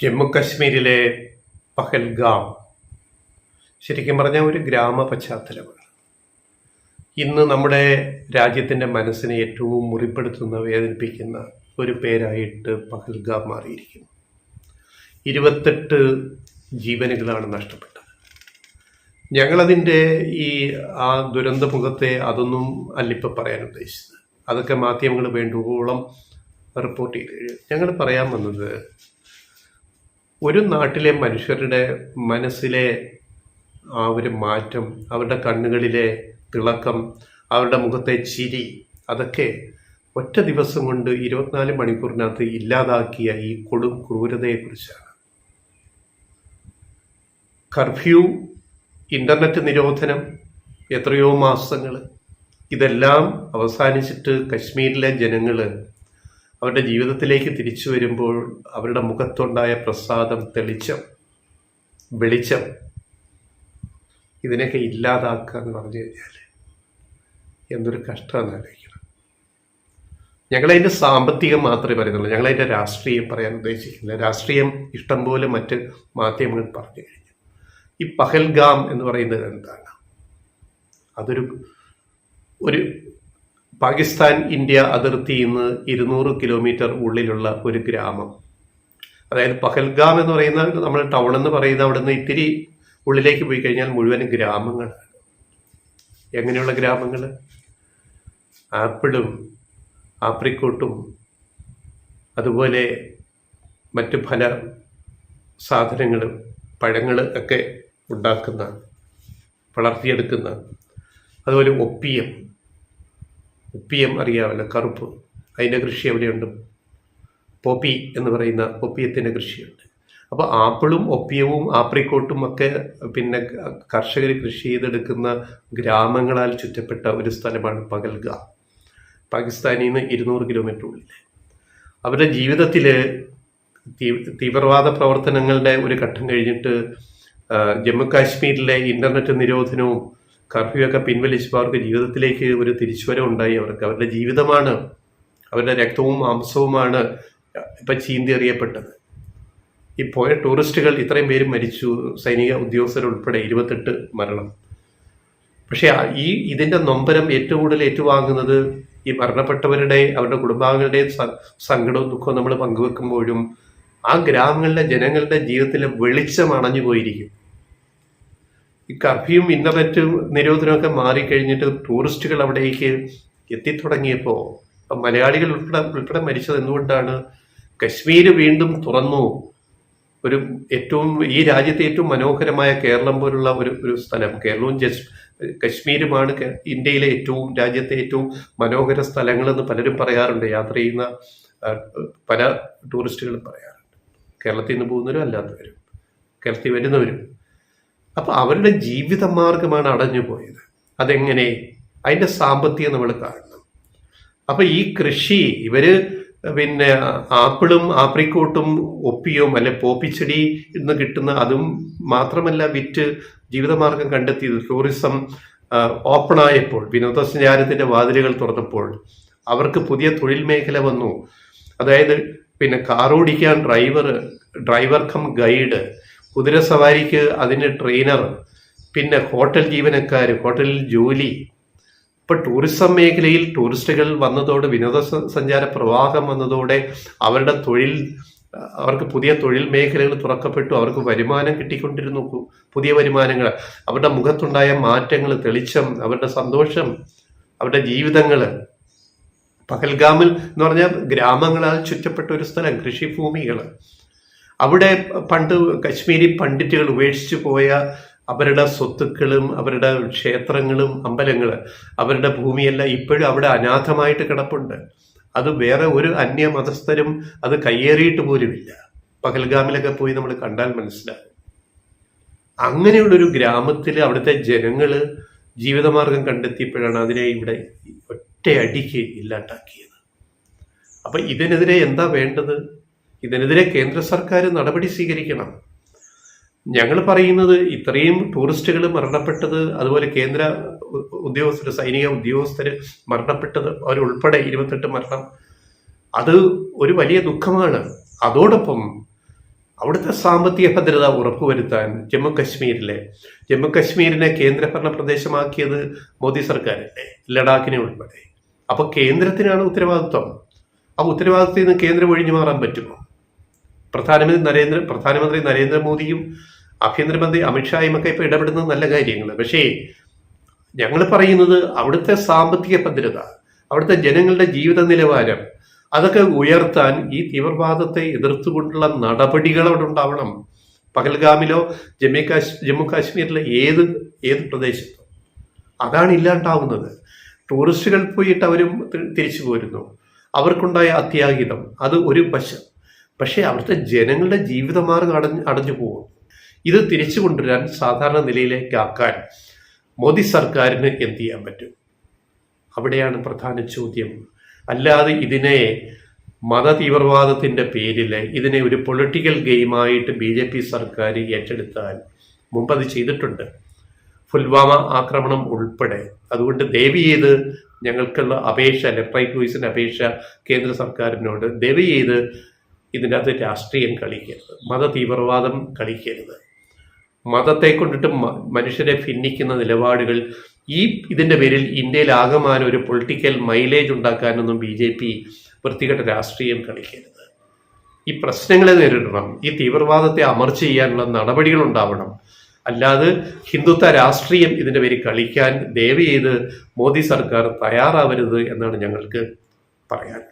ജമ്മു കശ്മീരിലെ പഹൽഗാം ശരിക്കും പറഞ്ഞാൽ ഒരു ഗ്രാമ പശ്ചാത്തലമാണ്. ഇന്ന് നമ്മുടെ രാജ്യത്തിൻ്റെ മനസ്സിനെ ഏറ്റവും മുറിപ്പെടുത്തുന്ന, വേദനിപ്പിക്കുന്ന ഒരു പേരായിട്ട് പഹൽഗാം മാറിയിരിക്കുന്നു. 28 ജീവനുകളാണ് നഷ്ടപ്പെട്ടത്. ഞങ്ങളതിൻ്റെ ആ ദുരന്തമുഖത്തെ അതൊന്നും അല്ലിപ്പോൾ പറയാൻ ഉദ്ദേശിച്ചത്. അതൊക്കെ മാധ്യമങ്ങൾ വേണ്ടുവോളം റിപ്പോർട്ട് ചെയ്ത് ഞങ്ങൾ പറയാൻ വന്നത്, ഒരു നാട്ടിലെ മനുഷ്യരുടെ മനസ്സിലെ ആ ഒരു മാറ്റം, അവരുടെ കണ്ണുകളിലെ തിളക്കം, അവരുടെ മുഖത്തെ ചിരി, അതൊക്കെ ഒറ്റ ദിവസം കൊണ്ട് 24 മണിക്കൂറിനകത്ത് ഇല്ലാതാക്കിയ ഈ കൊടും ക്രൂരതയെക്കുറിച്ചാണ്. കർഫ്യൂ, ഇൻ്റർനെറ്റ് നിരോധനം, എത്രയോ മാസങ്ങൾ, ഇതെല്ലാം അവസാനിച്ചിട്ട് കശ്മീരിലെ ജനങ്ങൾ അവരുടെ ജീവിതത്തിലേക്ക് തിരിച്ചു വരുമ്പോൾ അവരുടെ മുഖത്തുണ്ടായ പ്രസാദം, വെളിച്ചം, ഇതിനൊക്കെ ഇല്ലാതാക്കുക എന്ന് പറഞ്ഞു കഴിഞ്ഞാൽ എന്തൊരു കഷ്ടമെന്ന് ആലോചിക്കണം. ഞങ്ങളതിൻ്റെ സാമ്പത്തികം മാത്രമേ പറയുന്നുള്ളൂ, ഞങ്ങളതിൻ്റെ രാഷ്ട്രീയം പറയാൻ ഉദ്ദേശിക്കുന്നില്ല. രാഷ്ട്രീയം ഇഷ്ടം പോലെ മറ്റ് മാധ്യമങ്ങൾ പറഞ്ഞു കഴിഞ്ഞു. ഈ പഹൽഗാം എന്ന് പറയുന്നത് എന്താണ്? അതൊരു പാകിസ്ഥാൻ ഇന്ത്യ അതിർത്തിയിൽ നിന്ന് 200 കിലോമീറ്റർ ഉള്ളിലുള്ള ഒരു ഗ്രാമം. അതായത് പഹൽഗാം എന്ന് പറയുന്ന നമ്മൾ ടൗൺ എന്ന് പറയുന്ന അവിടെ നിന്ന് ഇത്തിരി ഉള്ളിലേക്ക് പോയി കഴിഞ്ഞാൽ മുഴുവൻ ഗ്രാമങ്ങളാണ്. എങ്ങനെയുള്ള ഗ്രാമങ്ങൾ? ആപ്പിളും ആപ്രിക്കോട്ടും അതുപോലെ മറ്റ് ഫല സാധനങ്ങളും പഴങ്ങൾ ഒക്കെ ഉണ്ടാക്കുന്ന, വളർത്തിയെടുക്കുന്ന, അതുപോലെ ഒപ്പിയം അറിയാമല്ലോ, കറുപ്പ്, അതിൻ്റെ കൃഷി അവിടെയുണ്ട്. പോപ്പി എന്ന് പറയുന്ന ഒപ്പിയത്തിൻ്റെ കൃഷിയുണ്ട്. അപ്പോൾ ആപ്പിളും ഒപ്പിയവും ആപ്രിക്കോട്ടും ഒക്കെ പിന്നെ കർഷകർ കൃഷി ചെയ്തെടുക്കുന്ന ഗ്രാമങ്ങളാൽ ചുറ്റപ്പെട്ട ഒരു സ്ഥലമാണ് പഹൽഗാം. പാകിസ്ഥാനിൽ നിന്ന് 200 കിലോമീറ്റർ ഉള്ളിൽ. അവരുടെ ജീവിതത്തിൽ തീവ്രവാദ പ്രവർത്തനങ്ങളുടെ ഒരു ഘട്ടം കഴിഞ്ഞിട്ട് ജമ്മു കാശ്മീരിലെ ഇൻ്റർനെറ്റ് നിരോധനവും കർഫ്യൂ ഒക്കെ പിൻവലിച്ചപ്പോൾ അവർക്ക് ജീവിതത്തിലേക്ക് ഒരു തിരിച്ചുവരവുണ്ടായി. അവരുടെ ജീവിതമാണ്, അവരുടെ രക്തവും മാംസവുമാണ് ഇപ്പം ചീന്തിയെറിയപ്പെട്ടത്. ഈ പോയ ടൂറിസ്റ്റുകൾ ഇത്രയും പേര് മരിച്ചു, സൈനിക ഉദ്യോഗസ്ഥരുൾപ്പെടെ 28 മരണം. പക്ഷേ ഇതിൻ്റെ നൊമ്പരം ഏറ്റവും കൂടുതൽ ഏറ്റുവാങ്ങുന്നത് ഈ മരണപ്പെട്ടവരുടെ, അവരുടെ കുടുംബാംഗങ്ങളുടെയും സങ്കടവും ദുഃഖവും നമ്മൾ പങ്കുവെക്കുമ്പോഴും ആ ഗ്രാമങ്ങളിലെ ജനങ്ങളുടെ ജീവിതത്തിലെ വെളിച്ചം അണഞ്ഞു പോയിരിക്കും. ഈ കർഫ്യൂവും ഇൻ്റർനെറ്റ് നിരോധനമൊക്കെ മാറിക്കഴിഞ്ഞിട്ട് ടൂറിസ്റ്റുകൾ അവിടേക്ക് എത്തിത്തുടങ്ങിയപ്പോൾ മലയാളികൾ ഉൾപ്പെടെ മരിച്ചത് എന്തുകൊണ്ടാണ്? കശ്മീർ വീണ്ടും തുറന്നു. ഈ രാജ്യത്തെ ഏറ്റവും മനോഹരമായ കേരളം പോലുള്ള ഒരു സ്ഥലം, കേരളവും കശ്മീരുമാണ് രാജ്യത്തെ ഏറ്റവും മനോഹര സ്ഥലങ്ങളെന്ന് പലരും പറയാറുണ്ട്. യാത്ര ചെയ്യുന്ന പല ടൂറിസ്റ്റുകളും പറയാറുണ്ട്. കേരളത്തിൽ നിന്ന് പോകുന്നവരും അല്ലാത്തവരും, കേരളത്തിൽ വരുന്നവരും. അപ്പോൾ അവരുടെ ജീവിത മാർഗമാണ് അടഞ്ഞു പോയത്. അതെങ്ങനെ? അതിൻ്റെ സാമ്പത്തികം നമ്മൾ കാണണം. അപ്പോൾ ഈ കൃഷി, ഇവര് പിന്നെ ആപ്പിളും ആപ്രിക്കോട്ടും ഒപ്പിയും അല്ലെ പോപ്പിച്ചെടി ഇന്ന് കിട്ടുന്ന, അതും മാത്രമല്ല വിറ്റ് ജീവിതമാർഗം കണ്ടെത്തിയത്. ടൂറിസം ഓപ്പണായപ്പോൾ, വിനോദസഞ്ചാരത്തിൻ്റെ വാതിലുകൾ തുറന്നപ്പോൾ അവർക്ക് പുതിയ തൊഴിൽ മേഖല വന്നു. അതായത് പിന്നെ കാറോടിക്കാൻ ഡ്രൈവർ കം ഗൈഡ്, കുതിരസവാരിക്ക് അതിന് ട്രെയിനർ, പിന്നെ ഹോട്ടൽ ജീവനക്കാർ, ഹോട്ടലിൽ ജോലി. ഇപ്പം ടൂറിസം മേഖലയിൽ ടൂറിസ്റ്റുകൾ വന്നതോടെ, വിനോദസഞ്ചാര പ്രവാഹം വന്നതോടെ അവർക്ക് പുതിയ തൊഴിൽ മേഖലകൾ തുറക്കപ്പെട്ടു. അവർക്ക് വരുമാനം കിട്ടിക്കൊണ്ടിരുന്നു, പുതിയ വരുമാനങ്ങൾ. അവരുടെ മുഖത്തുണ്ടായ മാറ്റങ്ങൾ, തെളിച്ചം, അവരുടെ സന്തോഷം, അവരുടെ ജീവിതങ്ങൾ. പഹൽഗാമിൽ എന്ന് പറഞ്ഞാൽ ഗ്രാമങ്ങളാൽ ചുറ്റപ്പെട്ട ഒരു സ്ഥലം, കൃഷിഭൂമികൾ. അവിടെ പണ്ട് കശ്മീരി പണ്ഡിറ്റുകൾ ഉപേക്ഷിച്ചു പോയ അവരുടെ സ്വത്തുക്കളും അവരുടെ ക്ഷേത്രങ്ങളും അമ്പലങ്ങൾ, അവരുടെ ഭൂമിയെല്ലാം ഇപ്പോഴും അവിടെ അനാഥമായിട്ട് കിടപ്പുണ്ട്. അത് വേറെ ഒരു അന്യമതസ്ഥരും അത് കയ്യേറിയിട്ട് പോലുമില്ല. പഹൽഗാമിലൊക്കെ പോയി നമ്മൾ കണ്ടാൽ മനസ്സിലാകും. അങ്ങനെയുള്ളൊരു ഗ്രാമത്തിൽ അവിടുത്തെ ജനങ്ങൾ ജീവിതമാർഗം കണ്ടെത്തിയപ്പോഴാണ് അതിനെ ഇവിടെ ഒറ്റയടിക്ക് ഇല്ലാണ്ടാക്കിയത്. അപ്പം ഇതിനെതിരെ എന്താ വേണ്ടത്? ഇതിനെതിരെ കേന്ദ്ര സർക്കാർ നടപടി സ്വീകരിക്കണം. ഞങ്ങൾ പറയുന്നത്, ഇത്രയും ടൂറിസ്റ്റുകൾ മരണപ്പെട്ടത്, അതുപോലെ കേന്ദ്ര ഉദ്യോഗസ്ഥർ, സൈനിക ഉദ്യോഗസ്ഥർ മരണപ്പെട്ടത്, അവരുൾപ്പെടെ 28 മരണം, അത് ഒരു വലിയ ദുഃഖമാണ്. അതോടൊപ്പം അവിടുത്തെ സാമ്പത്തിക ഭദ്രത ഉറപ്പുവരുത്താൻ ജമ്മു കശ്മീരിനെ കേന്ദ്രഭരണ പ്രദേശമാക്കിയത് മോദി സർക്കാരല്ലേ, ലഡാക്കിനെ ഉൾപ്പെടെ. അപ്പോൾ കേന്ദ്രത്തിനാണ് ഉത്തരവാദിത്വം. ആ ഉത്തരവാദിത്തത്തിൽ നിന്ന് കേന്ദ്രം ഒഴിഞ്ഞു മാറാൻ പറ്റുമോ? പ്രധാനമന്ത്രി നരേന്ദ്രമോദിയും ആഭ്യന്തരമന്ത്രി അമിത്ഷായും ഒക്കെ ഇപ്പോൾ ഇടപെടുന്നത് നല്ല കാര്യങ്ങൾ. പക്ഷേ ഞങ്ങൾ പറയുന്നത് അവിടുത്തെ സാമ്പത്തിക ഭദ്രത, അവിടുത്തെ ജനങ്ങളുടെ ജീവിത നിലവാരം, അതൊക്കെ ഉയർത്താൻ ഈ തീവ്രവാദത്തെ എതിർത്തുകൊണ്ടുള്ള നടപടികൾ അവിടെ ഉണ്ടാവണം. പഹൽഗാമിലോ ജമ്മു കാശ്മീരിലെ ഏത് പ്രദേശത്തോ അതാണ് ഇല്ലാണ്ടാവുന്നത്. ടൂറിസ്റ്റുകൾ പോയിട്ട് അവരും തിരിച്ചു പോരുന്നു, അവർക്കുണ്ടായ അത്യാഹിതം അത് ഒരു വശം. പക്ഷേ അവിടുത്തെ ജനങ്ങളുടെ ജീവിതമാർഗം അടഞ്ഞു പോകും. ഇത് തിരിച്ചു കൊണ്ടുവരാൻ സാധാരണ നിലയിലേക്കാക്കാൻ മോദി സർക്കാരിന് എന്ത് ചെയ്യാൻ പറ്റും? അവിടെയാണ് പ്രധാന ചോദ്യം. അല്ലാതെ ഇതിനെ മത തീവ്രവാദത്തിൻ്റെ പേരിൽ ഇതിനെ ഒരു പൊളിറ്റിക്കൽ ഗെയിമായിട്ട് BJP സർക്കാർ ഏറ്റെടുത്താൽ, മുമ്പ് അത് ചെയ്തിട്ടുണ്ട്, പുൽവാമ ആക്രമണം ഉൾപ്പെടെ. അതുകൊണ്ട് ദയവ് ചെയ്ത് ഞങ്ങൾക്കുള്ള അപേക്ഷ, ലെഫ്റ്റ് റൈറ്റ് വോയിസിൻ്റെ അപേക്ഷ കേന്ദ്ര സർക്കാരിനോട്, ദയവ് ചെയ്ത് ഇതിനകത്ത് രാഷ്ട്രീയം കളിക്കരുത്, മത തീവ്രവാദം കളിക്കരുത്. മതത്തെ കൊണ്ടിട്ട് മനുഷ്യരെ ഭിന്നിക്കുന്ന നിലപാടുകൾ ഇതിൻ്റെ പേരിൽ ഇന്ത്യയിൽ ആകമാനം ഒരു പൊളിറ്റിക്കൽ മൈലേജ് ഉണ്ടാക്കാനൊന്നും BJP വൃത്തികെട്ട രാഷ്ട്രീയം കളിക്കരുത്. ഈ പ്രശ്നങ്ങളെ നേരിടണം, ഈ തീവ്രവാദത്തെ അമർച്ച ചെയ്യാനുള്ള നടപടികൾ ഉണ്ടാവണം. അല്ലാതെ ഹിന്ദുത്വ രാഷ്ട്രീയം ഇതിൻ്റെ പേരിൽ കളിക്കാൻ ദയവ് ചെയ്ത് മോദി സർക്കാർ തയ്യാറാവരുത് എന്നാണ് ഞങ്ങൾക്ക് പറയാൻ.